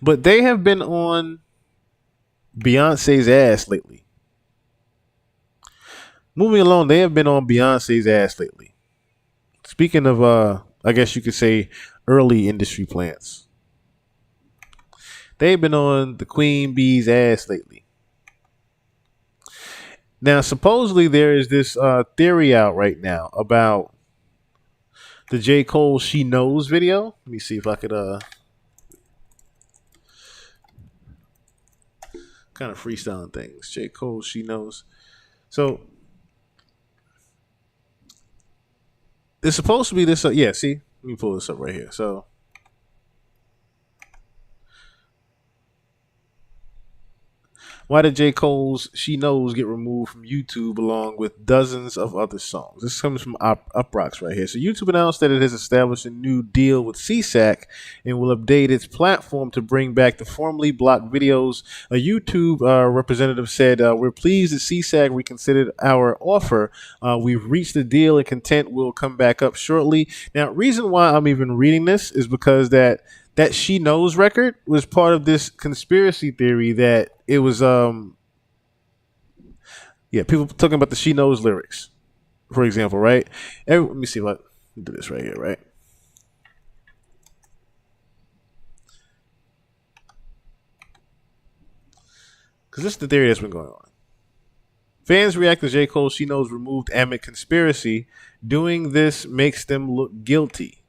But they have been on Beyonce's ass lately. Moving along, they have been on Beyonce's ass lately. Speaking of, I guess you could say early industry plants. They've been on the Queen Bee's ass lately. Now, supposedly there is this theory out right now about the J. Cole She Knows video. Let me see if I could kind of freestyling things. J. Cole She Knows. So it's supposed to be this. Yeah, see, let me pull this up right here. So why did J. Cole's She Knows get removed from YouTube along with dozens of other songs? This comes from Uproxx right here. So YouTube announced that it has established a new deal with CSAC and will update its platform to bring back the formerly blocked videos. A YouTube representative said, we're pleased that CSAC reconsidered our offer. We've reached a deal and content will come back up shortly. Now, reason why I'm even reading this is because that She Knows record was part of this conspiracy theory that it was people talking about the She Knows lyrics, for example, right? Let me see what do this right here, right? Because this is the theory that's been going on. Fans react to J. Cole She Knows removed amid conspiracy. Doing this makes them look guilty.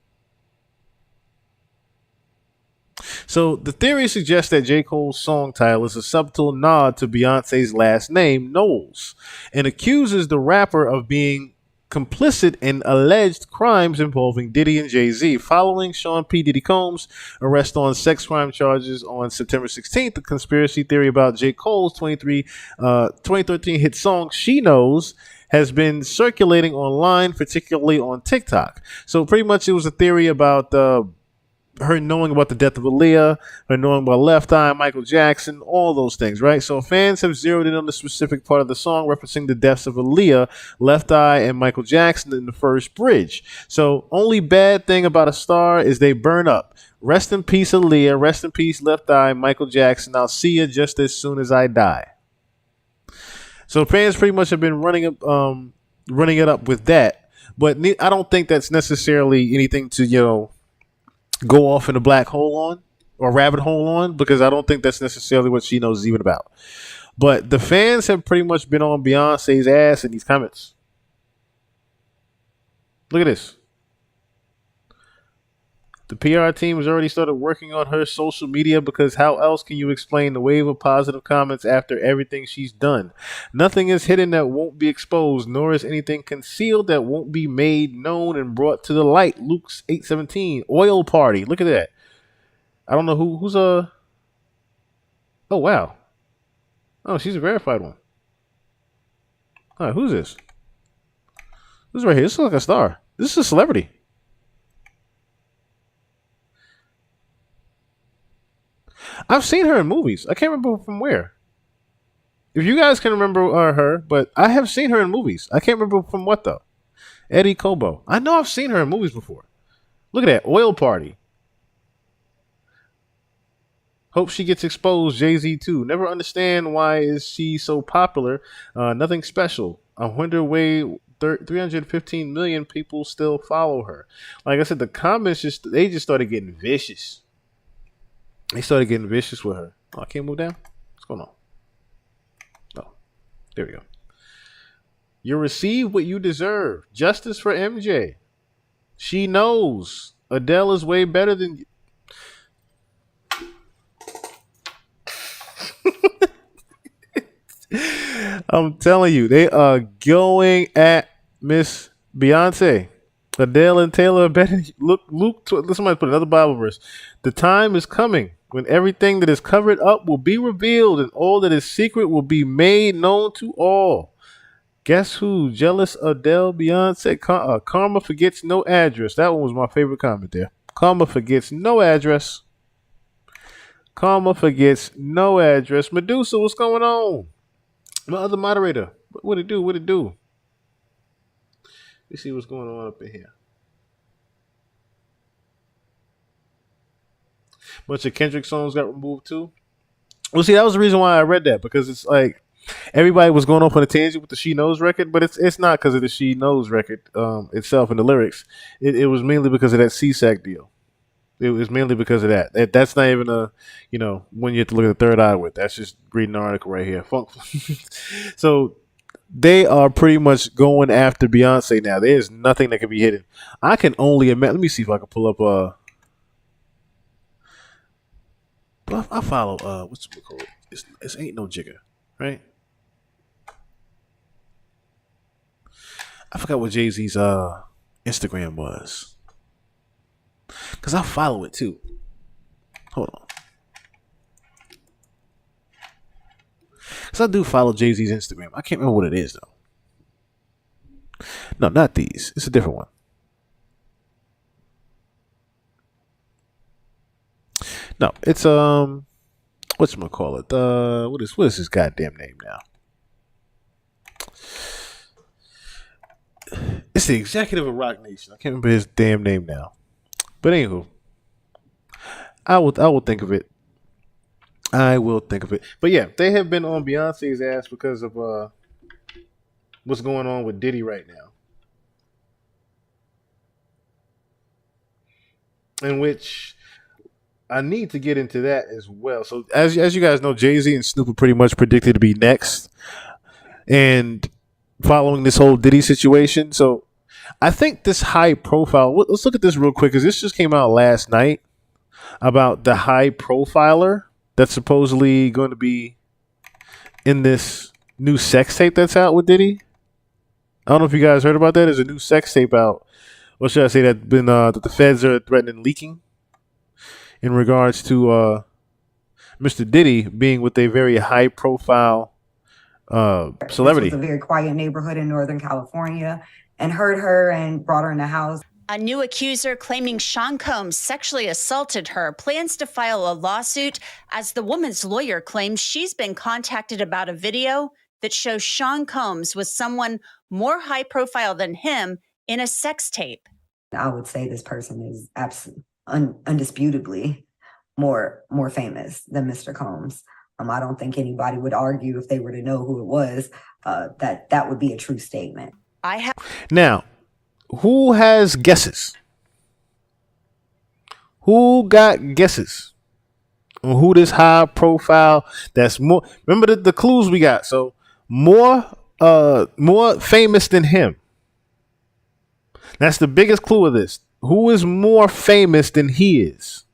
So the theory suggests that J. Cole's song title is a subtle nod to Beyonce's last name, Knowles, and accuses the rapper of being complicit in alleged crimes involving Diddy and Jay-Z. Following Sean P. Diddy Combs' arrest on sex crime charges on September 16th, the conspiracy theory about J. Cole's 2013 hit song, She Knows, has been circulating online, particularly on TikTok. So pretty much it was a theory about her knowing about the death of Aaliyah, her knowing about Left Eye, Michael Jackson, all those things, right? So fans have zeroed in on the specific part of the song referencing the deaths of Aaliyah, Left Eye, and Michael Jackson in the first bridge. So only bad thing about a star is they burn up. Rest in peace, Aaliyah. Rest in peace, Left Eye, Michael Jackson. I'll see you just as soon as I die. So fans pretty much have been running it up with that. But I don't think that's necessarily anything to, go off in a black hole on or rabbit hole on, because I don't think that's necessarily what She Knows is even about. But the fans have pretty much been on Beyonce's ass in these comments. Look at this. The PR team has already started working on her social media because how else can you explain the wave of positive comments after everything she's done? Nothing is hidden that won't be exposed, nor is anything concealed that won't be made known and brought to the light. Luke 8:17. Oil party. Look at that. I don't know who's a. Oh wow. Oh, she's a verified one. All right, who's this? This right here. This looks like a star. This is a celebrity. I've seen her in movies. I can't remember from where. If you guys can remember her, but I have seen her in movies. I can't remember from what though. Eddie Cobo. I know I've seen her in movies before. Look at that. Oil party. Hope she gets exposed. Jay-Z too. Never understand why is she so popular. Nothing special. I wonder why 315 million people still follow her. Like I said, the comments just started getting vicious. They started getting vicious with her. Oh, I can't move down? What's going on? Oh, there we go. You receive what you deserve. Justice for MJ. She knows. Adele is way better than you. I'm telling you, they are going at Miss Beyonce. Adele and Taylor are better. Look, Luke. Somebody put another Bible verse. The time is coming when everything that is covered up will be revealed, and all that is secret will be made known to all. Guess who? Jealous Adele, Beyonce. Karma forgets no address. That one was my favorite comment there. Karma forgets no address. Karma forgets no address. Medusa, what's going on? My other moderator. What it do? What it do? Let's see what's going on up in here. bunch of Kendrick songs got removed too. Well, see, that was the reason why I read that because it's like everybody was going off on a tangent with the She Knows record, but it's not because of the She Knows record itself and the lyrics. It was mainly because of that CSAC deal. It was mainly because of that. That's not even a, when you have to look at the third eye with. That's just reading the article right here. So they are pretty much going after Beyonce now. There's nothing that can be hidden. I can only imagine. Let me see if I can pull up. I follow. What's it called? It's ain't no jigger, right? I forgot what Jay-Z's Instagram was, cause I follow it too. Hold on, cause I do follow Jay-Z's Instagram. I can't remember what it is though. No, not these. It's a different one. No, it's whatchamacallit? What is his goddamn name now? It's the executive of Rock Nation. I can't remember his damn name now. But anywho, I will think of it. I will think of it. But yeah, they have been on Beyonce's ass because of what's going on with Diddy right now. In which I need to get into that as well. So as you guys know, Jay-Z and Snoop are pretty much predicted to be next. And following this whole Diddy situation. So I think this high profile, let's look at this real quick because this just came out last night about the high profiler that's supposedly going to be in this new sex tape that's out with Diddy. I don't know if you guys heard about that. There's a new sex tape out. What should I say that the feds are threatening leaking in regards to Mr. Diddy being with a very high profile celebrity. This was a very quiet neighborhood in Northern California, and heard her and brought her in the house. A new accuser claiming Sean Combs sexually assaulted her plans to file a lawsuit as the woman's lawyer claims she's been contacted about a video that shows Sean Combs with someone more high profile than him in a sex tape. I would say this person is undisputably more famous than Mr. Combs. I don't think anybody would argue if they were to know who it was, that would be a true statement. Now, who has guesses? Who got guesses on who this high profile that's more? Remember the clues we got. So more famous than him. That's the biggest clue of this. Who is more famous than he is?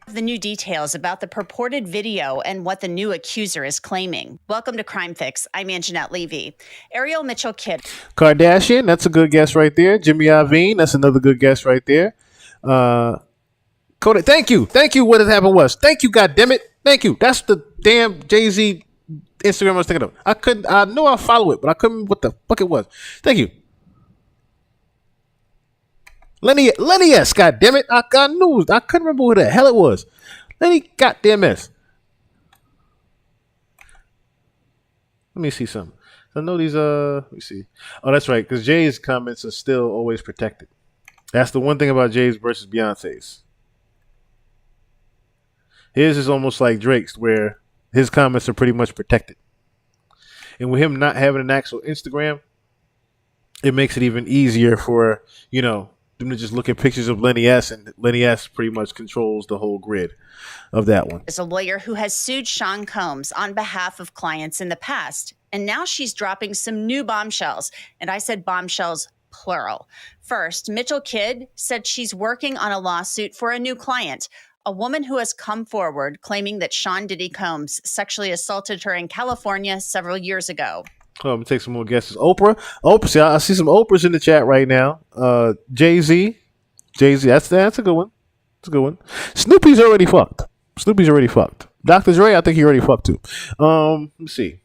The new details about the purported video and what the new accuser is claiming. Welcome to Crime Fix. I'm Anjanette Levy. Ariel Mitchell Kidd. Kardashian, that's a good guess right there. Jimmy Iovine, that's another good guess right there. Kodak, thank you. What had happened was, thank you, goddammit. Thank you. That's the damn Jay-Z Instagram I was thinking of. I know I follow it, but I couldn't remember what the fuck it was. Thank you. Lenny S, goddammit. I knew. I couldn't remember who the hell it was. Lenny goddamn S. Let me see something. I know these, let me see. Oh, that's right, because Jay's comments are still always protected. That's the one thing about Jay's versus Beyonce's. His is almost like Drake's, where his comments are pretty much protected. And with him not having an actual Instagram, it makes it even easier for, them to just look at pictures of Lenny S, and Lenny S pretty much controls the whole grid of that one. Is a lawyer who has sued Sean Combs on behalf of clients in the past. And now she's dropping some new bombshells. And I said bombshells, plural. First, Mitchell Kidd said she's working on a lawsuit for a new client, a woman who has come forward claiming that Sean Diddy Combs sexually assaulted her in California several years ago. Oh, I'm gonna take some more guesses. Oprah. See, I see some Oprahs in the chat right now. Jay-Z. That's a good one. That's a good one. Snoopy's already fucked. Dr. Dre, I think he already fucked too. Let's see.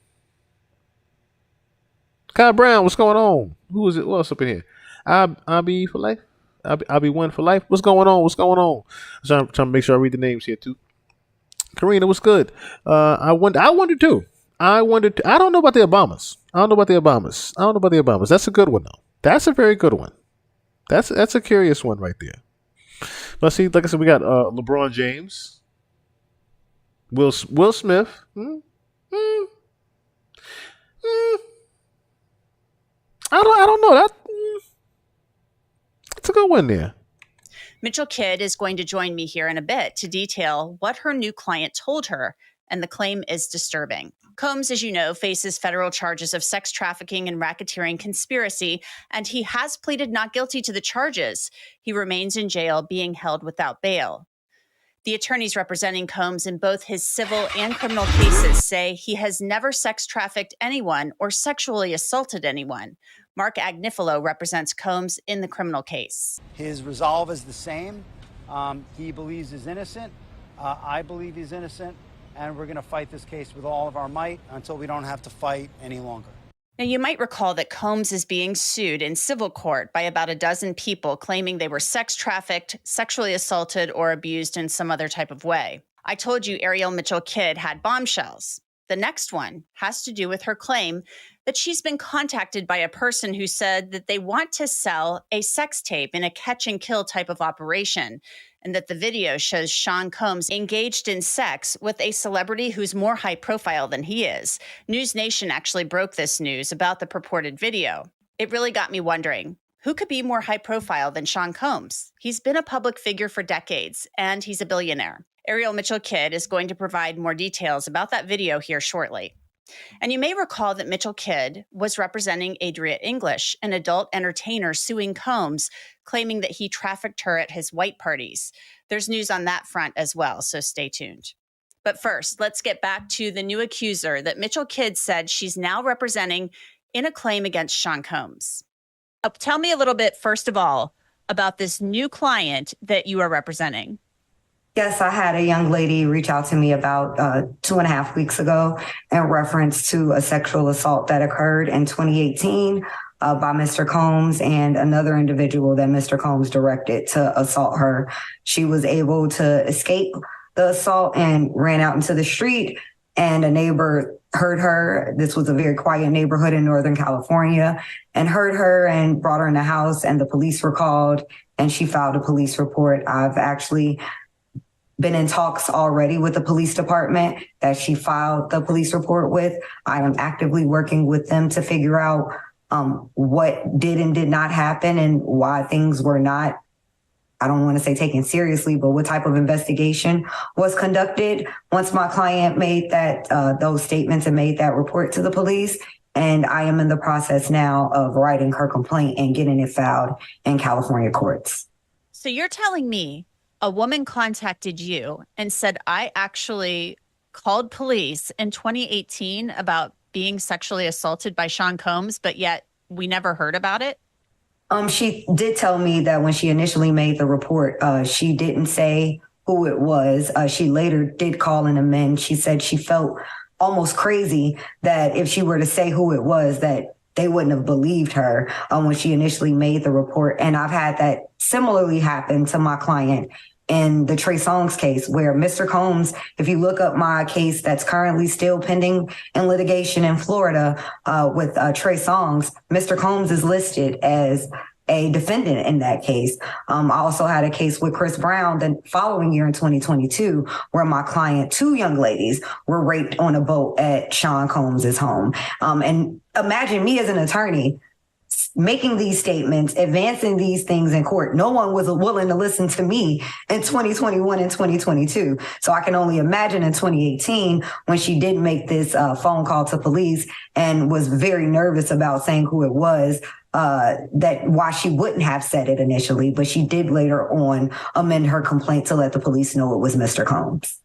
Kyle Brown, what's going on? Who is it? What else up in here? I'll be for life. I'll be one for life. What's going on? I'm trying to make sure I read the names here too. Karina, what's good? I wonder too. I don't know about the Obamas. That's a good one though. That's a very good one. That's a curious one right there. Let's see. Like I said, we got LeBron James, Will Smith. Hmm. Mm, I don't know that. It's a good one there. Mitchell Kidd is going to join me here in a bit to detail what her new client told her, and the claim is disturbing. Combs, as you know, faces federal charges of sex trafficking and racketeering conspiracy, and he has pleaded not guilty to the charges. He remains in jail, being held without bail. The attorneys representing Combs in both his civil and criminal cases say he has never sex trafficked anyone or sexually assaulted anyone. Mark Agnifilo represents Combs in the criminal case. His resolve is the same. He believes he's innocent. I believe he's innocent. And we're going to fight this case with all of our might until we don't have to fight any longer. Now, you might recall that Combs is being sued in civil court by about a dozen people claiming they were sex trafficked, sexually assaulted, or abused in some other type of way. I told you Ariel Mitchell Kidd had bombshells. The next one has to do with her claim that she's been contacted by a person who said that they want to sell a sex tape in a catch and kill type of operation, and that the video shows Sean Combs engaged in sex with a celebrity who's more high profile than he is. News Nation actually broke this news about the purported video. It really got me wondering, who could be more high profile than Sean Combs? He's been a public figure for decades, and he's a billionaire. Ariel Mitchell Kidd is going to provide more details about that video here shortly. And you may recall that Mitchell Kidd was representing Adria English, an adult entertainer suing Combs, claiming that he trafficked her at his white parties. There's news on that front as well, so stay tuned. But first, let's get back to the new accuser that Mitchell Kidd said she's now representing in a claim against Sean Combs. Tell me a little bit, first of all, about this new client that you are representing. Yes, I had a young lady reach out to me about 2.5 weeks ago in reference to a sexual assault that occurred in 2018 by Mr. Combs and another individual that Mr. Combs directed to assault her. She was able to escape the assault and ran out into the street, and a neighbor heard her. This was a very quiet neighborhood in Northern California, and heard her and brought her in the house, and the police were called, and she filed a police report. I've actually been in talks already with the police department that she filed the police report with. I am actively working with them to figure out what did and did not happen and why things were not, I don't want to say taken seriously, but what type of investigation was conducted once my client made that those statements and made that report to the police. And I am in the process now of writing her complaint and getting it filed in California courts. So you're telling me a woman contacted you and said, I actually called police in 2018 about being sexually assaulted by Sean Combs, but yet we never heard about it? She did tell me that when she initially made the report, she didn't say who it was. She later did call and amend. She said she felt almost crazy that if she were to say who it was, that they wouldn't have believed her when she initially made the report. And I've had that similarly happen to my client in the Trey Songz case, where Mr. Combs, if you look up my case that's currently still pending in litigation in Florida with Trey Songz, Mr. Combs is listed as a defendant in that case. I also had a case with Chris Brown the following year in 2022, where my client, two young ladies, were raped on a boat at Sean Combs's home. And imagine me as an attorney making these statements, advancing these things in court. No one was willing to listen to me in 2021 and 2022. So I can only imagine in 2018 when she did make this phone call to police and was very nervous about saying who it was, that why she wouldn't have said it initially, but she did later on amend her complaint to let the police know it was Mr. Combs.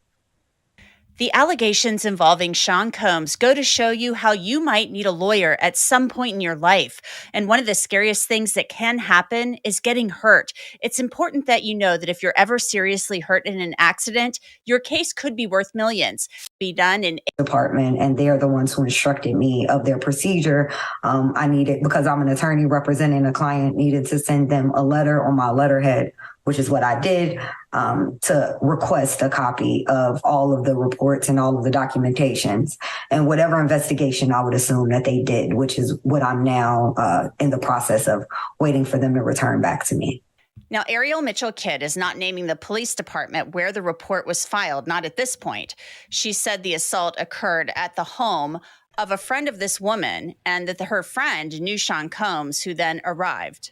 The allegations involving Sean Combs go to show you how you might need a lawyer at some point in your life. And one of the scariest things that can happen is getting hurt. It's important that you know that if you're ever seriously hurt in an accident, your case could be worth millions. Be done in department, and they're the ones who instructed me of their procedure. I needed, because I'm an attorney representing a client, needed to send them a letter on my letterhead, which is what I did, to request a copy of all of the reports and all of the documentations and whatever investigation I would assume that they did, which is what I'm now in the process of waiting for them to return back to me. Now, Ariel Mitchell Kidd is not naming the police department where the report was filed, not at this point. She said the assault occurred at the home of a friend of this woman and that her friend knew Sean Combs, who then arrived.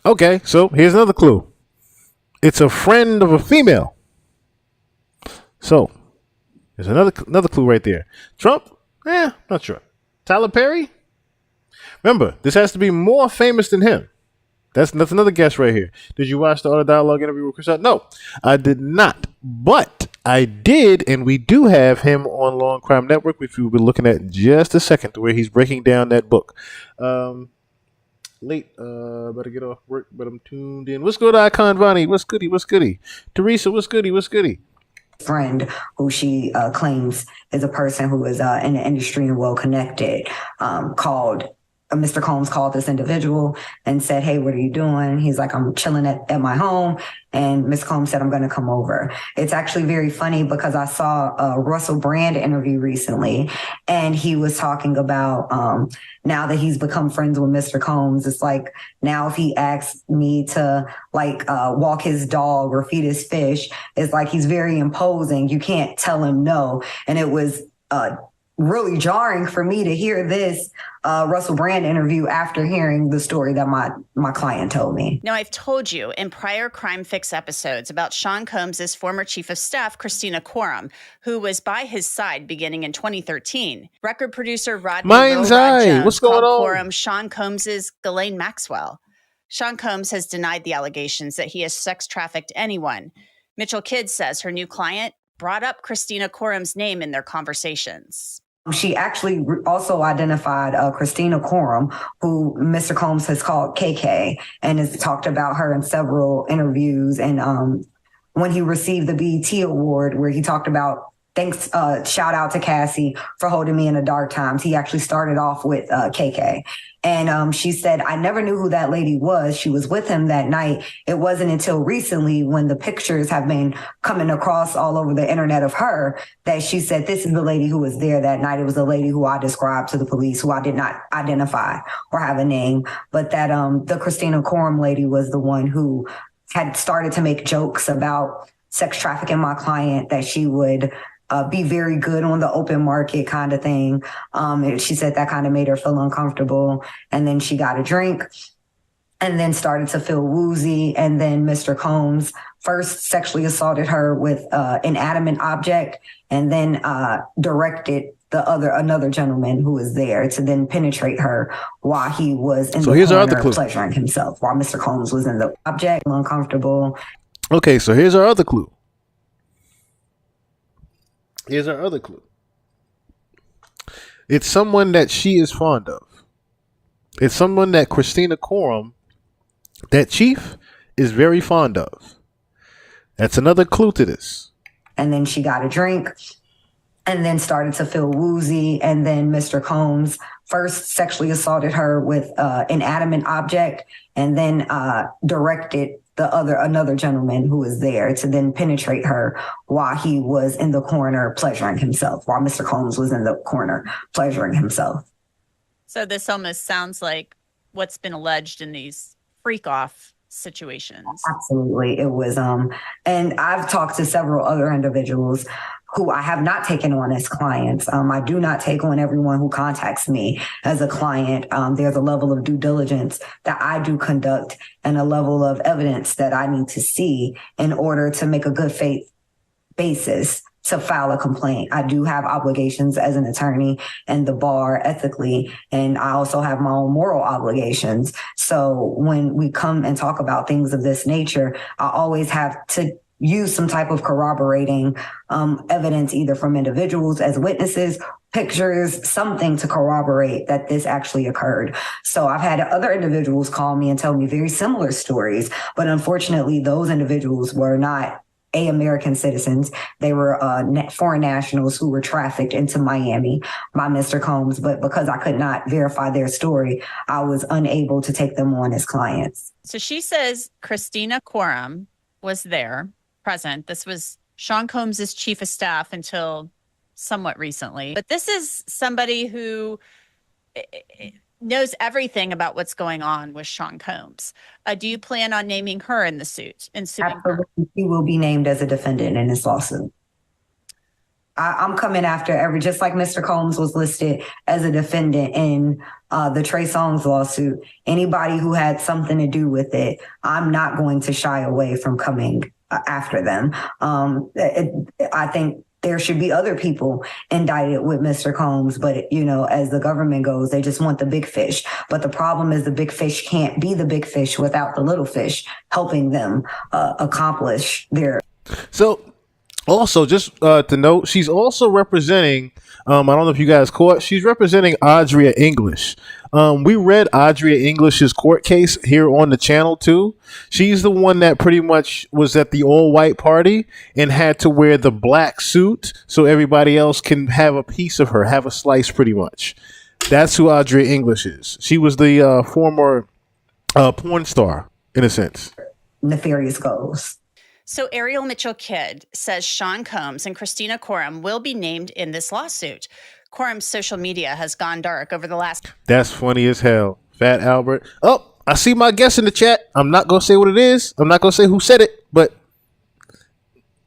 Okay, so here's another clue. It's a friend of a female. So there's another clue right there. Trump? Not sure. Tyler Perry? Remember, this has to be more famous than him. That's another guess right here. Did you watch the Auto Dialogue interview with Chris? No, I did not. But I did, and we do have him on Law and Crime Network, which we'll be looking at in just a second, where he's breaking down that book. Better get off work, but I'm tuned in. What's good, Icon Vonnie? What's goody? What's goody? Teresa, what's goody? What's goody? Friend who she claims is a person who is in the industry and well connected, called Mr. Combs called this individual and said, "Hey, what are you doing?" He's like, "I'm chilling at my home." And Mr. Combs said, "I'm going to come over." It's actually very funny because I saw a Russell Brand interview recently, and he was talking about now that he's become friends with Mr. Combs, it's like now if he asks me to walk his dog or feed his fish, it's like he's very imposing. You can't tell him no. And it was really jarring for me to hear this Russell Brand interview after hearing the story that my client told me. Now, I've told you in prior Crime Fix episodes about Sean Combs' former chief of staff, Christina Quorum, who was by his side beginning in 2013. Record producer Rodney Mind's Eye. Jones What's going called on? Quorum Sean Combs' Ghislaine Maxwell. Sean Combs has denied the allegations that he has sex trafficked anyone. Mitchell Kidd says her new client brought up Christina Quorum's name in their conversations. She actually also identified Christina Quorum, who Mr. Combs has called KK, and has talked about her in several interviews. And when he received the BET Award, where he talked about, thanks, shout out to Cassie for holding me in the dark times. He actually started off with KK. And she said, "I never knew who that lady was. She was with him that night. It wasn't until recently, when the pictures have been coming across all over the internet of her, that she said, this is the lady who was there that night. It was the lady who I described to the police, who I did not identify or have a name, but that the Christina Quorum lady was the one who had started to make jokes about sex trafficking my client, that she would be very good on the open market kind of thing." She said that kind of made her feel uncomfortable. And then she got a drink and then started to feel woozy. And then Mr. Combs first sexually assaulted her with an inanimate object, and then directed another gentleman who was there to then penetrate her while he was in the corner pleasuring himself, while Mr. Combs was in the object, uncomfortable. Okay, so here's our other clue. Here's our other clue. It's someone that she is fond of. It's someone that Christina Quorum, that chief, is very fond of. That's another clue to this. And then she got a drink and then started to feel woozy. And then Mr. Combs first sexually assaulted her with an inanimate object, and then directed another gentleman who was there to then penetrate her while he was in the corner pleasuring himself, while Mr. Combs was in the corner pleasuring himself. So this almost sounds like what's been alleged in these freak-off situations. Absolutely. It was, and I've talked to several other individuals who I have not taken on as clients. I do not take on everyone who contacts me as a client. There's a level of due diligence that I do conduct, and a level of evidence that I need to see in order to make a good faith basis to file a complaint. I do have obligations as an attorney and the bar ethically, and I also have my own moral obligations. So when we come and talk about things of this nature, I always have to use some type of corroborating evidence, either from individuals as witnesses, pictures, something to corroborate that this actually occurred. So I've had other individuals call me and tell me very similar stories, but unfortunately those individuals were not American citizens. They were foreign nationals who were trafficked into Miami by Mr. Combs. But because I could not verify their story, I was unable to take them on as clients. So she says Christina Quorum was there, present. This was Sean Combs' chief of staff until somewhat recently. But this is somebody who knows everything about what's going on with Sean Combs. Do you plan on naming her in the suit and suing her? Absolutely, she will be named as a defendant in this lawsuit. I'm coming after just like Mr. Combs was listed as a defendant in the Trey Songz lawsuit. Anybody who had something to do with it, I'm not going to shy away from coming after them. I think there should be other people indicted with Mr. Combs, but as the government goes, they just want the big fish. But the problem is the big fish can't be the big fish without the little fish helping them accomplish their. So, also, just to note, she's also representing. I don't know if you guys caught. She's representing Audria English. We read Audria English's court case here on the channel too. She's the one that pretty much was at the all-white party and had to wear the black suit so everybody else can have a piece of her, have a slice, pretty much. That's who Audria English is. She was the former porn star, in a sense. Nefarious goals. So Ariel Mitchell Kidd says Sean Combs and Christina Coram will be named in this lawsuit. Coram's social media has gone dark over the last... That's funny as hell. Fat Albert. Oh, I see my guess in the chat. I'm not going to say what it is. I'm not going to say who said it, but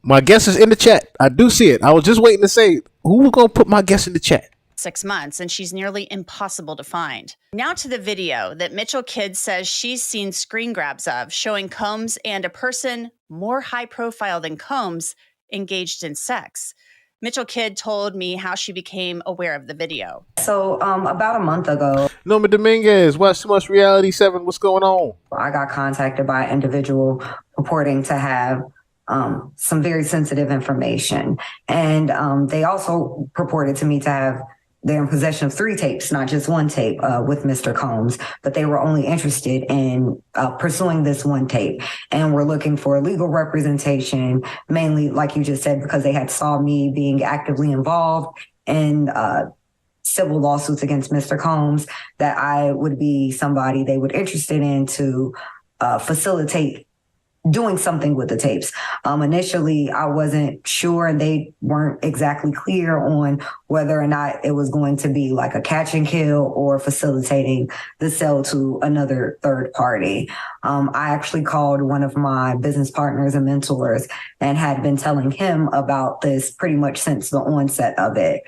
my guess is in the chat. I do see it. I was just waiting to say who was going to put my guess in the chat. 6 months, and she's nearly impossible to find. Now to the video that Mitchell Kidd says she's seen screen grabs of, showing Combs and a person more high profile than Combs engaged in sex. Mitchell Kidd told me how she became aware of the video. So about a month ago, Norma Dominguez, Watch Too Much Reality 7. What's going on? I got contacted by an individual purporting to have some very sensitive information. And they also purported to me to have they're in possession of 3 tapes, not just 1 tape with Mr. Combs, but they were only interested in pursuing this 1 tape and were looking for legal representation, mainly, like you just said, because they had saw me being actively involved in civil lawsuits against Mr. Combs, that I would be somebody they would interested in to facilitate doing something with the tapes. Initially, I wasn't sure, and they weren't exactly clear on whether or not it was going to be like a catch and kill or facilitating the sale to another third party. I actually called one of my business partners and mentors and had been telling him about this pretty much since the onset of it.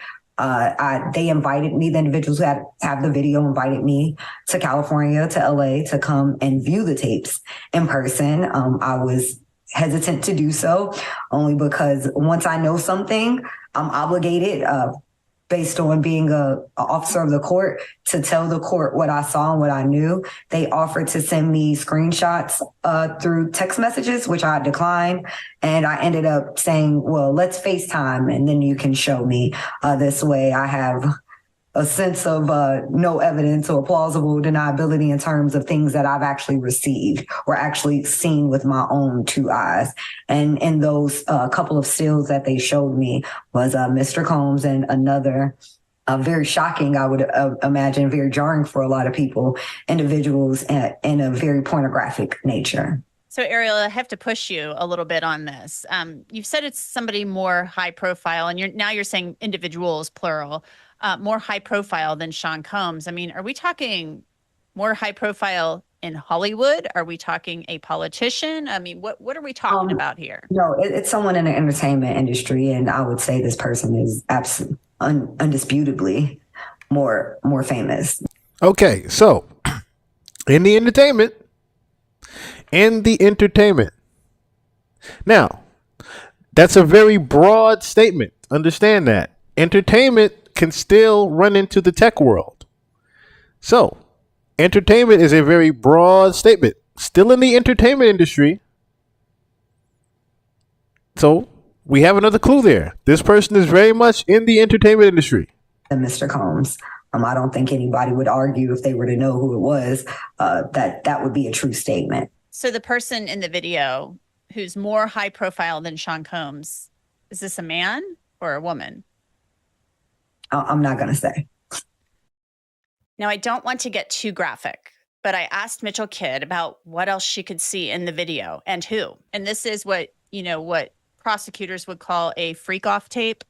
They invited me, the individuals who have the video invited me to California, to LA, to come and view the tapes in person. I was hesitant to do so only because once I know something, I'm obligated, based on being an officer of the court, to tell the court what I saw and what I knew. They offered to send me screenshots through text messages, which I declined. And I ended up saying, well, let's FaceTime and then you can show me. This way I have a sense of no evidence or plausible deniability in terms of things that I've actually received or actually seen with my own 2 eyes. And in those couple of stills that they showed me was Mr. Combs and another very shocking, I would imagine, very jarring for a lot of people, individuals in a very pornographic nature. So Ariel, I have to push you a little bit on this. You've said it's somebody more high profile, and you're saying individuals, plural, more high profile than Sean Combs. I mean, are we talking more high profile in Hollywood? Are we talking a politician? I mean, what are we talking about here? No, it's someone in the entertainment industry, and I would say this person is absolutely undisputably more famous. Okay, so in the entertainment. Now, that's a very broad statement. Understand that. Entertainment can still run into the tech world. So, entertainment is a very broad statement. Still in the entertainment industry. So, we have another clue there. This person is very much in the entertainment industry. And Mr. Combs. I don't think anybody would argue if they were to know who it was, that would be a true statement. So the person in the video who's more high profile than Sean Combs, is this a man or a woman? I'm not going to say. Now, I don't want to get too graphic, but I asked Mitchell Kidd about what else she could see in the video and who. And this is what prosecutors would call a freak off tape.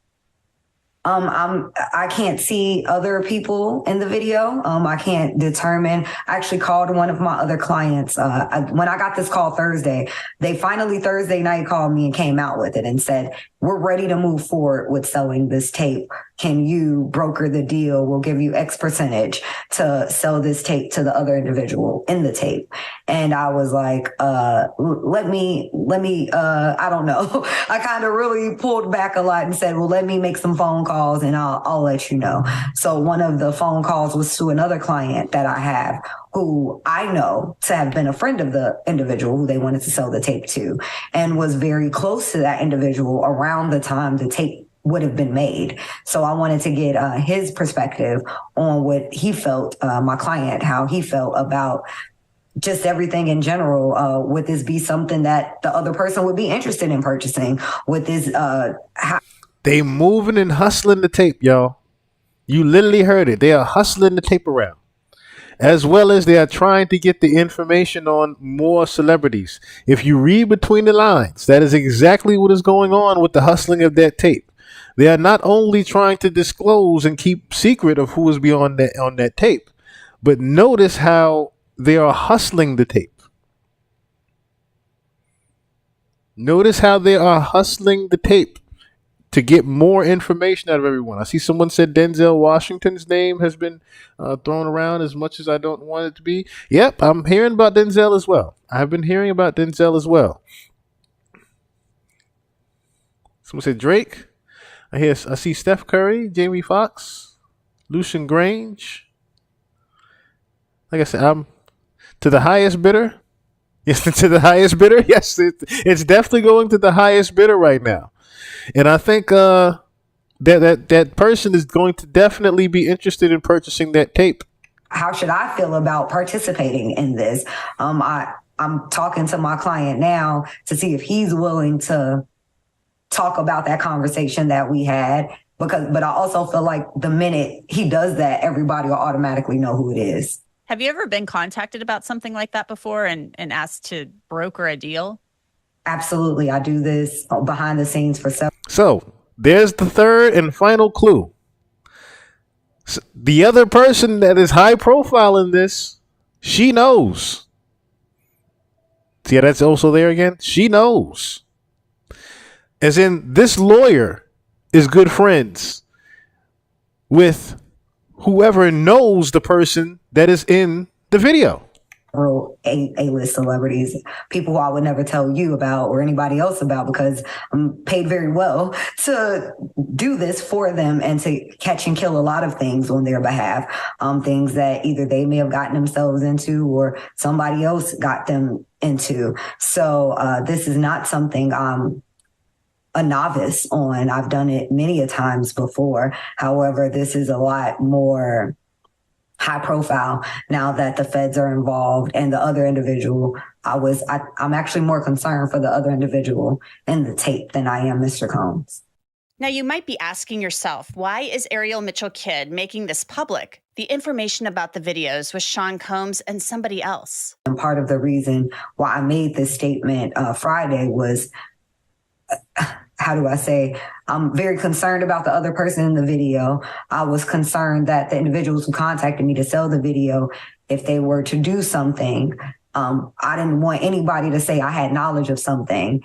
I can't see other people in the video. I can't determine. I actually called one of my other clients. When I got this call Thursday, they finally Thursday night called me and came out with it and said, "We're ready to move forward with selling this tape. Can you broker the deal? We'll give you X percentage to sell this tape to the other individual in the tape." And I was like, let me, I don't know. I kind of really pulled back a lot and said, well, let me make some phone calls and I'll let you know. So one of the phone calls was to another client that I have who I know to have been a friend of the individual who they wanted to sell the tape to and was very close to that individual around the time the tape would have been made. So I wanted to get his perspective on what he felt, my client, how he felt about just everything in general. Would this be something that the other person would be interested in purchasing? Would this They moving and hustling the tape, y'all. You literally heard it. They are hustling the tape around, as well as they are trying to get the information on more celebrities. If you read between the lines, that is exactly what is going on with the hustling of that tape. They are not only trying to disclose and keep secret of who is beyond that on that tape, but notice how they are hustling the tape. Notice how they are hustling the tape to get more information out of everyone. I see someone said Denzel Washington's name has been thrown around as much as I don't want it to be. Yep, I'm hearing about Denzel as well. I've been hearing about Denzel as well. Someone said Drake. I see Steph Curry, Jamie Foxx, Lucian Grange. Like I said, I'm to the highest bidder. Yes, to the highest bidder. Yes, it's definitely going to the highest bidder right now. And I think that person is going to definitely be interested in purchasing that tape. how should I feel about participating in this? I'm talking to my client now to see if he's willing to talk about that conversation that we had. But I also feel like the minute he does that, everybody will automatically know who it is. Have you ever been contacted about something like that before and asked to broker a deal? Absolutely. I do this behind the scenes for several. So there's the third and final clue. The other person that is high profile in this, she knows. See, that's also there again. She knows. As in, this lawyer is good friends with whoever knows the person that is in the video. A-list celebrities, people who I would never tell you about or anybody else about because I'm paid very well to do this for them and to catch and kill a lot of things on their behalf. Things that either they may have gotten themselves into or somebody else got them into. So this is not something I'm a novice on. I've done it many a times before. However, this is a lot more high profile now that the feds are involved and the other individual. I'm actually more concerned for the other individual in the tape than I am Mr. Combs. Now, you might be asking yourself, why is Ariel Mitchell Kidd making this public? The information about the videos was Sean Combs and somebody else. And part of the reason why I made this statement Friday was, how do I say, I'm very concerned about the other person in the video. I was concerned that the individuals who contacted me to sell the video, if they were to do something, I didn't want anybody to say I had knowledge of something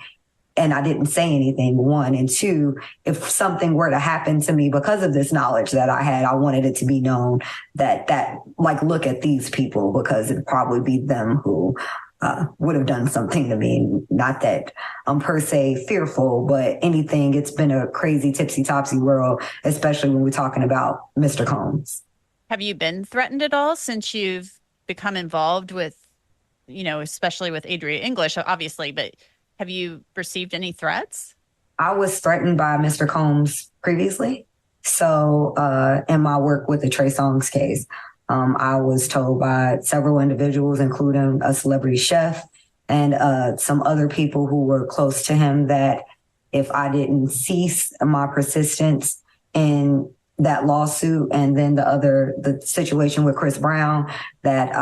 and I didn't say anything, one. And two, if something were to happen to me because of this knowledge that I had, I wanted it to be known that like, look at these people, because it'd probably be them who would have done something to me. Not that I'm per se fearful, but anything, it's been a crazy tipsy-topsy world, especially when we're talking about Mr. Combs. Have you been threatened at all since you've become involved with, especially with Adria English, obviously, but have you received any threats? I was threatened by Mr. Combs previously. So in my work with the Trey Songz case, I was told by several individuals, including a celebrity chef and some other people who were close to him, that if I didn't cease my persistence in that lawsuit and then the situation with Chris Brown, that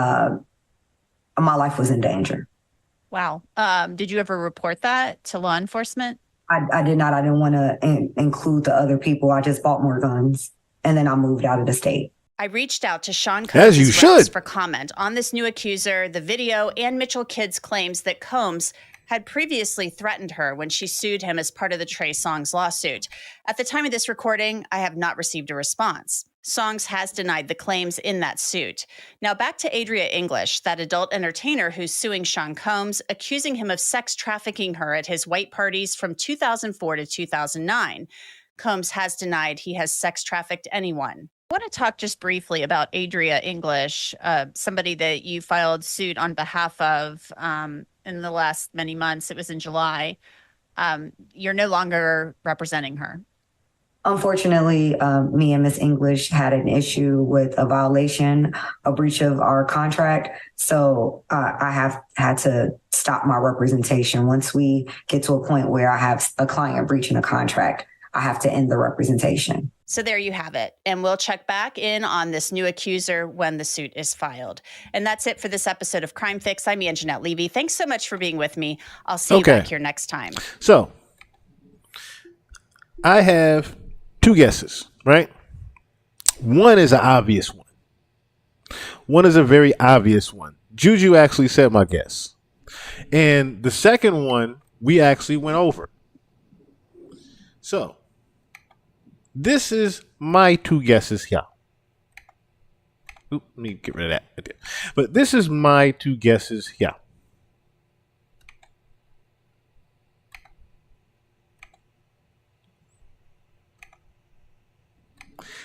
my life was in danger. Wow. Did you ever report that to law enforcement? I did not. I didn't want to include the other people. I just bought more guns and then I moved out of the state. I reached out to Sean As you Combs' should. reps for comment on this new accuser, the video, and Mitchell Kidd's claims that Combs had previously threatened her when she sued him as part of the Trey Songz lawsuit. At the time of this recording, I have not received a response. Songz has denied the claims in that suit. Now back to Adria English, that adult entertainer who's suing Sean Combs, accusing him of sex trafficking her at his white parties from 2004 to 2009. Combs has denied he has sex trafficked anyone. I want to talk just briefly about Adria English, somebody that you filed suit on behalf of in the last many months. It was in July. You're no longer representing her. Unfortunately, me and Miss English had an issue with a violation, a breach of our contract. So I have had to stop my representation. Once we get to a point where I have a client breaching a contract, I have to end the representation. So there you have it. And we'll check back in on this new accuser when the suit is filed. And that's it for this episode of Crime Fix. I'm Anjanette Levy. Thanks so much for being with me. I'll see you back here next time. So I have two guesses, right? One is an obvious one. One is a very obvious one. Juju actually said my guess. And the second one we actually went over. So this is my two guesses here. Oop, let me get rid of that right there. But this is my two guesses here.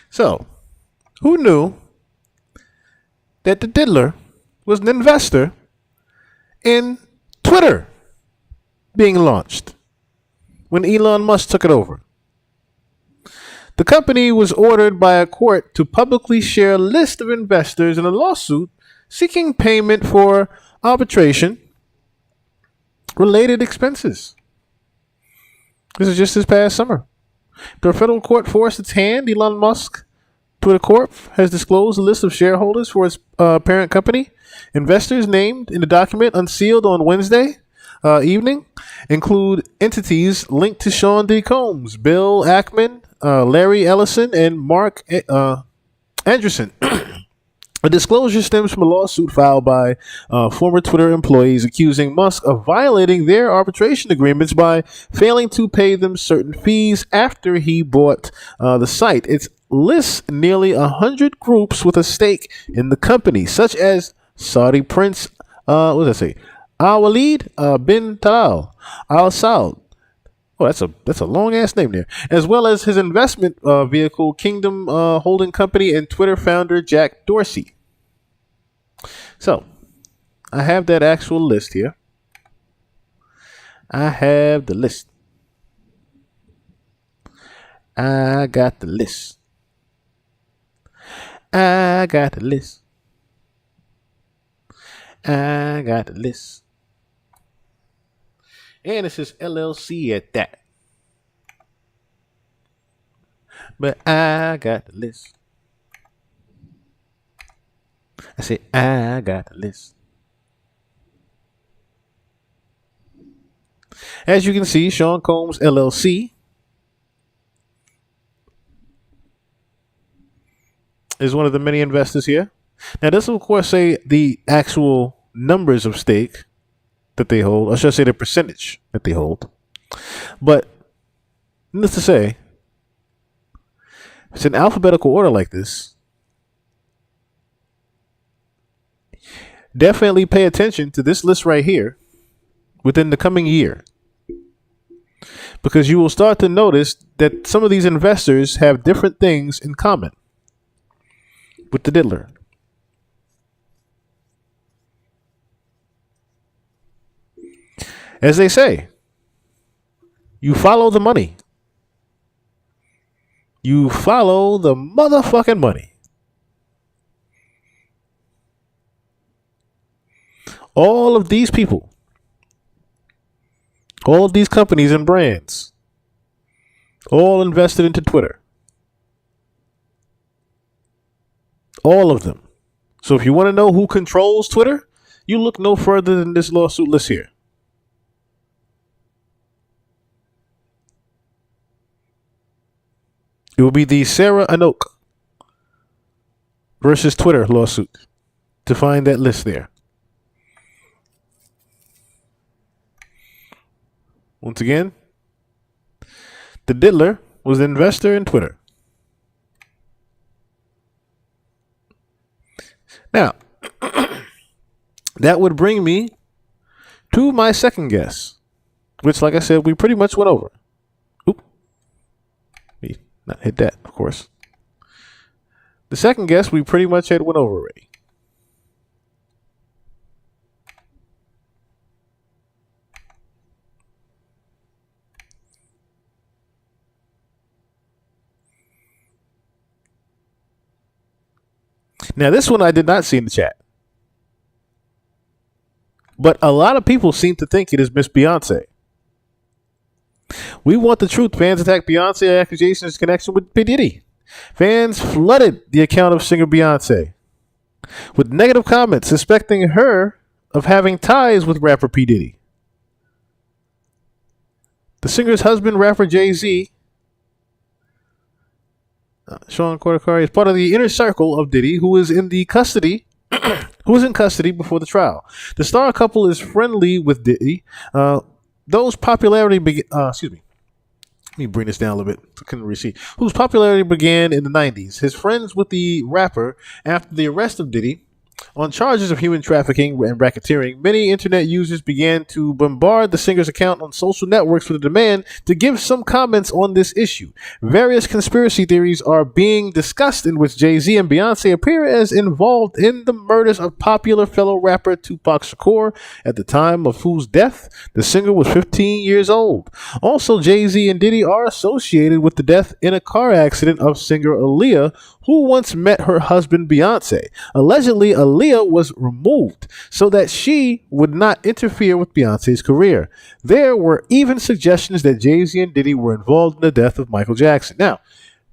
So, who knew that the diddler was an investor in Twitter being launched when Elon Musk took it over? The company was ordered by a court to publicly share a list of investors in a lawsuit seeking payment for arbitration-related expenses. This is just this past summer. The federal court forced its hand. Elon Musk, Twitter Corp, has disclosed a list of shareholders for its parent company. Investors named in the document unsealed on Wednesday evening include entities linked to Sean D. Combs, Bill Ackman, Larry Ellison, and Mark Anderson. A disclosure stems from a lawsuit filed by former Twitter employees accusing Musk of violating their arbitration agreements by failing to pay them certain fees after he bought the site. It lists nearly 100 groups with a stake in the company, such as Saudi Prince, what does that say? Al-Walid bin Talal Al Saud. Oh, that's a long ass name there. As well as his investment vehicle, Kingdom Holding Company, and Twitter founder Jack Dorsey. So, I have that actual list here. I have the list. I got the list. I got the list. I got the list. And it says LLC at that. But I got the list. I said, I got the list. As you can see, Sean Combs LLC is one of the many investors here. Now, this will, of course, say the actual numbers of stake that they hold, or should I say the percentage that they hold. But needless to say, it's in alphabetical order like this. Definitely pay attention to this list right here within the coming year, because you will start to notice that some of these investors have different things in common with the diddler. As they say, you follow the money. You follow the motherfucking money. All of these people, all of these companies and brands, all invested into Twitter. All of them. So if you want to know who controls Twitter, you look no further than this lawsuit list here. It will be the Sarah Anok versus Twitter lawsuit to find that list there. Once again, the diddler was the investor in Twitter. Now, that would bring me to my second guess, which, like I said, we pretty much went over. Oop. Me not hit that, of course. The second guess we pretty much had went over already. Now, this one I did not see in the chat. But a lot of people seem to think it is Miss Beyonce. We want the truth. Fans attack Beyonce accusations connection with P. Diddy. Fans flooded the account of singer Beyonce with negative comments suspecting her of having ties with rapper P. Diddy. The singer's husband, rapper Jay-Z, Sean Corticari, is part of the inner circle of Diddy, who is in custody before the trial. The star couple is friendly with Diddy. Whose popularity began in the 90s. His friends with the rapper after the arrest of Diddy on charges of human trafficking and racketeering. Many internet users began to bombard the singer's account on social networks with a demand to give some comments on this issue. Various conspiracy theories are being discussed in which Jay-Z and Beyonce appear as involved in the murders of popular fellow rapper Tupac Shakur, at the time of whose death the singer was 15 years old. Also, Jay-Z and Diddy are associated with the death in a car accident of singer Aaliyah, who once met her husband Beyonce. Allegedly, Aaliyah was removed so that she would not interfere with Beyonce's career. There were even suggestions that Jay-Z and Diddy were involved in the death of Michael Jackson. Now,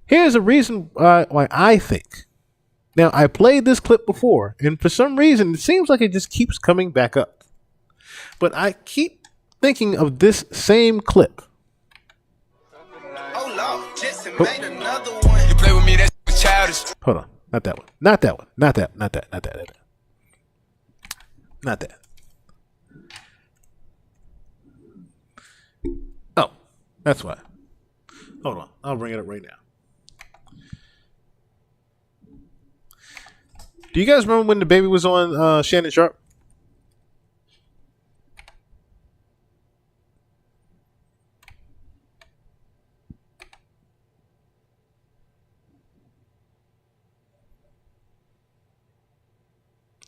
here's a reason why I think. Now, I played this clip before, and for some reason, it seems like it just keeps coming back up. But I keep thinking of this same clip. Oh, Lord, Jetson made another one. You play with me, that's childish. Hold on. Not that one. Not that one. Not that. Not that. Not that. Not that. Not that. Oh, that's why. Hold on. I'll bring it up right now. Do you guys remember when the baby was on Shannon Sharp?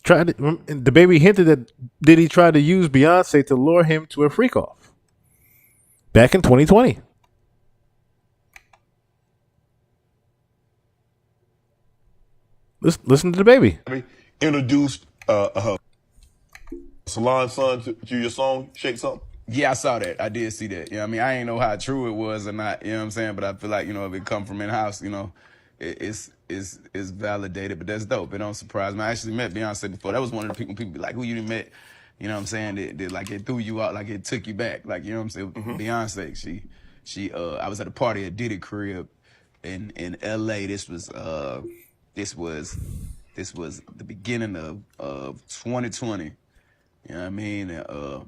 The baby hinted that Diddy tried to use Beyonce to lure him to a freak off back in 2020. Listen to the baby. Introduced her salon son to your song, Shake Something. Yeah, I saw that. I did see that. You know what I mean? I ain't know how true it was or not, you know what I'm saying? But I feel like, if it come from in-house, it's validated. But that's dope. It don't surprise me. I actually met Beyonce before. That was one of the people be like, who you met? You know what I'm saying? That like it threw you out, like it took you back. Like, you know what I'm saying? Beyonce, she I was at a party at Diddy crib in LA. This was the beginning of 2020. You know what I mean?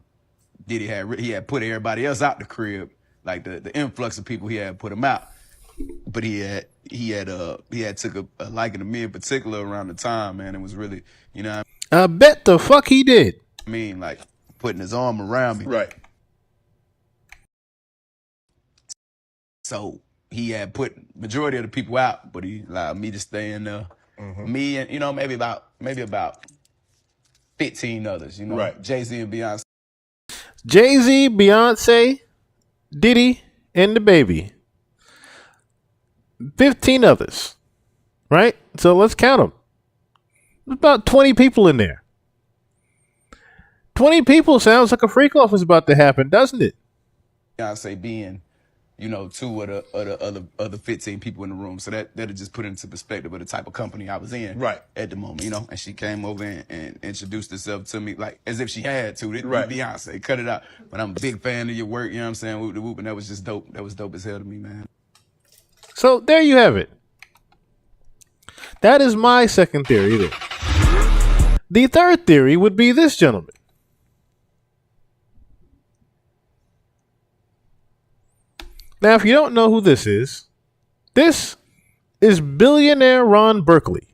Diddy had put everybody else out the crib, like the influx of people he had put him out, but he had took a liking to me in particular around the time, man. It was really, I bet the fuck he did. I mean, like putting his arm around me, Right. So he had put majority of the people out, but he allowed me to stay in there. Me and maybe about 15 others, Right. Jay-Z and Beyonce. Jay-Z, Beyonce, Diddy, and the baby. 15 others. Right? So let's count them. There's about 20 people in there. 20 people sounds like a freak off is about to happen, doesn't it? Beyonce being, two of the other 15 people in the room. So that'll just put into perspective of the type of company I was in Right. at the moment, and she came over and introduced herself to me like as if she had to. Right. Beyonce, cut it out. But I'm a big fan of your work, you know what I'm saying? Whoop de whoop, and that was just dope. That was dope as hell to me, man. So there you have it. That is my second theory there. The third theory would be this, gentleman. Now, if you don't know who this is billionaire Ron Burkley.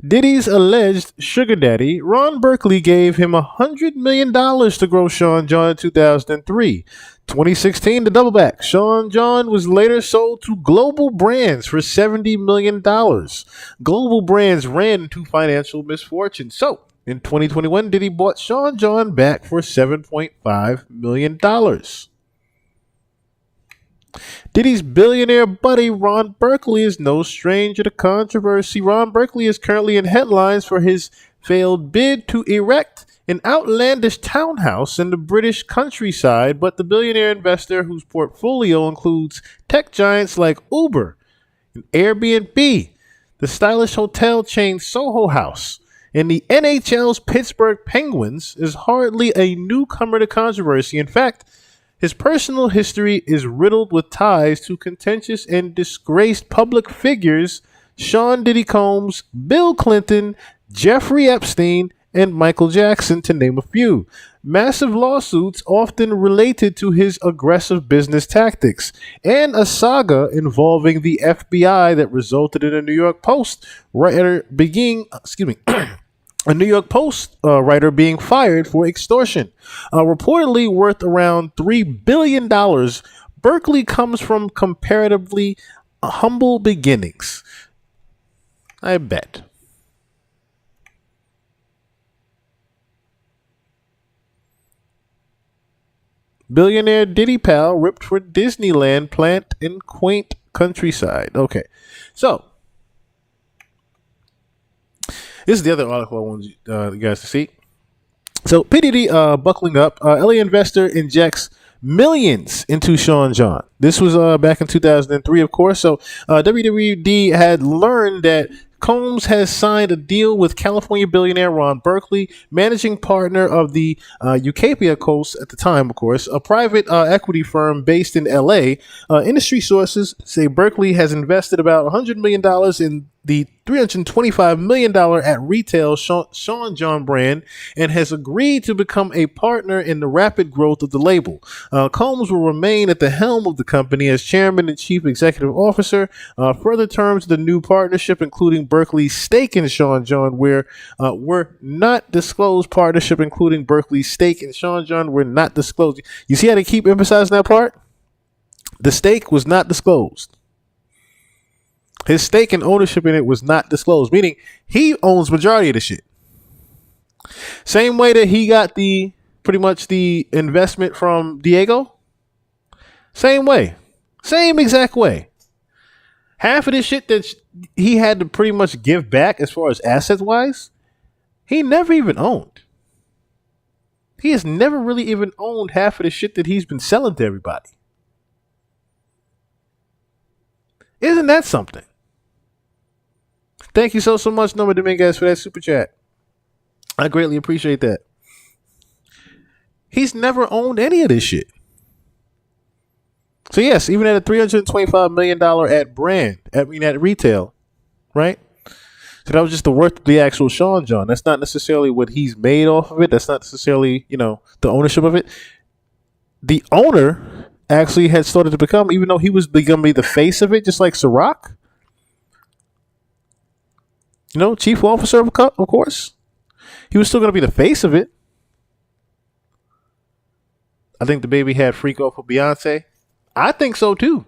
Diddy's alleged sugar daddy, Ron Burkley, gave him $100 million to grow Sean John in 2003. 2016, the double back. Sean John was later sold to Global Brands for $70 million. Global Brands ran into financial misfortune. So, in 2021, Diddy bought Sean John back for $7.5 million. Diddy's billionaire buddy Ron Burkley is no stranger to controversy. Ron Burkley is currently in headlines for his failed bid to erect an outlandish townhouse in the British countryside, but the billionaire investor, whose portfolio includes tech giants like Uber and Airbnb, the stylish hotel chain Soho House, and the NHL's Pittsburgh Penguins, is hardly a newcomer to controversy. In fact, his personal history is riddled with ties to contentious and disgraced public figures Sean Diddy Combs, Bill Clinton, Jeffrey Epstein, and Michael Jackson, to name a few. Massive lawsuits often related to his aggressive business tactics, and a saga involving the FBI that resulted in a New York Post writer a New York Post writer being fired for extortion. Reportedly worth around $3 billion, Burkley comes from comparatively humble beginnings. I bet. Billionaire Diddy pal ripped for Disneyland plant in quaint countryside. Okay, so this is the other article I wanted you guys to see. So P. Diddy buckling up. LA investor injects millions into Sean John. This was back in 2003, of course. So WWD had learned that Combs has signed a deal with California billionaire Ron Burkley, managing partner of the Ucapia Coast at the time, of course, a private equity firm based in LA. Industry sources say Burkley has invested about $100 million in the $325 million at retail Sean John brand and has agreed to become a partner in the rapid growth of the label. Combs will remain at the helm of the company as chairman and chief executive officer. Further terms of the new partnership, including Burkley's stake in Sean John, were not disclosed. Partnership including Burkley's stake in Sean John were not disclosed. You see how they keep emphasizing that part? The stake was not disclosed. His stake and ownership in it was not disclosed, meaning he owns majority of the shit. Same way that he got pretty much the investment from Diego. Same way. Same exact way. Half of this shit that he had to pretty much give back as far as assets wise, he never even owned. He has never really even owned half of the shit that he's been selling to everybody. Isn't that something? Thank you so much, Norma Dominguez, for that super chat. I greatly appreciate that. He's never owned any of this shit. So yes, even at a $325 million at retail, right? So that was just the worth of the actual Sean John. That's not necessarily what he's made off of it. That's not necessarily, the ownership of it. The owner actually had started to become, even though he was going to be the face of it, just like Ciroc. Chief officer of course. He was still going to be the face of it. I think the baby had freak off with Beyonce. I think so too.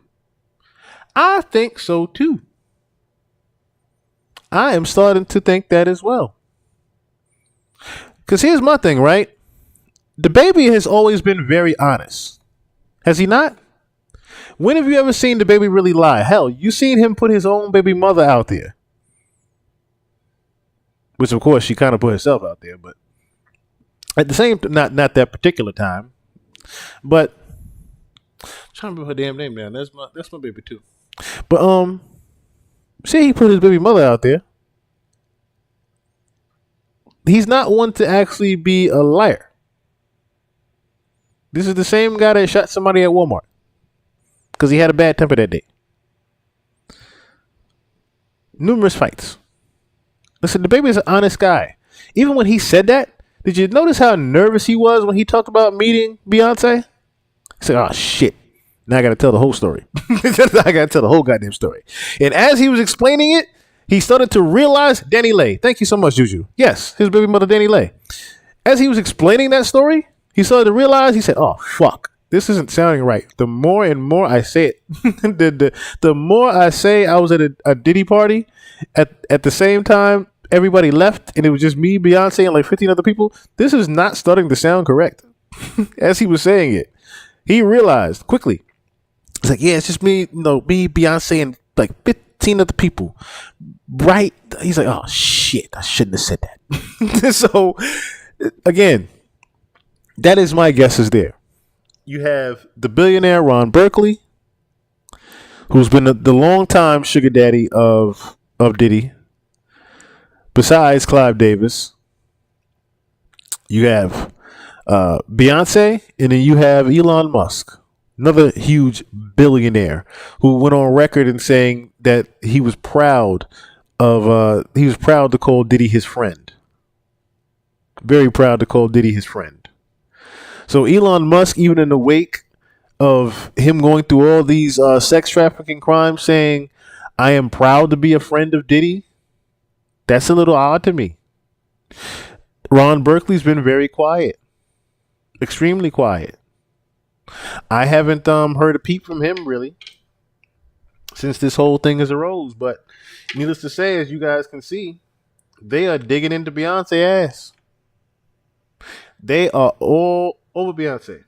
I am starting to think that as well. Because here's my thing, right? The baby has always been very honest. Has he not? When have you ever seen the baby really lie? Hell, you seen him put his own baby mother out there. Which, of course, she kind of put herself out there, but at the same time, not that particular time. But I'm trying to remember her damn name now. That's my baby too. But see, he put his baby mother out there. He's not one to actually be a liar. This is the same guy that shot somebody at Walmart because he had a bad temper that day. numerous fights. Listen, the baby is an honest guy. Even when he said that, did you notice how nervous he was when he talked about meeting Beyonce? He said, "Oh shit, now I got to tell the whole story. I got to tell the whole goddamn story." And as he was explaining it, he started to realize Danny Lay. Thank you so much, Juju. Yes, his baby mother, Danny Lay. As he was explaining that story, he started to realize. He said, "Oh fuck, this isn't sounding right." The more and more I say it, the more I say I was at a Diddy party. At the same time, everybody left, and it was just me, Beyonce, and like 15 other people. This is not starting to sound correct. As he was saying it, he realized quickly. It's like, yeah, it's just me, me, Beyonce, and like 15 other people. Right? He's like, oh shit, I shouldn't have said that. So, again, that is my guesses there. You have the billionaire Ron Berkeley, who's been the longtime sugar daddy of Diddy. Besides Clive Davis, you have Beyonce, and then you have Elon Musk, another huge billionaire who went on record in saying that he was proud to call Diddy his friend. Very proud to call Diddy his friend. So Elon Musk, even in the wake of him going through all these sex trafficking crimes, saying, "I am proud to be a friend of Diddy," that's a little odd to me. Ron Berkeley's been very quiet. Extremely quiet. I haven't heard a peep from him really since this whole thing has arose. But needless to say, as you guys can see, they are digging into Beyonce ass. They are all over Beyonce.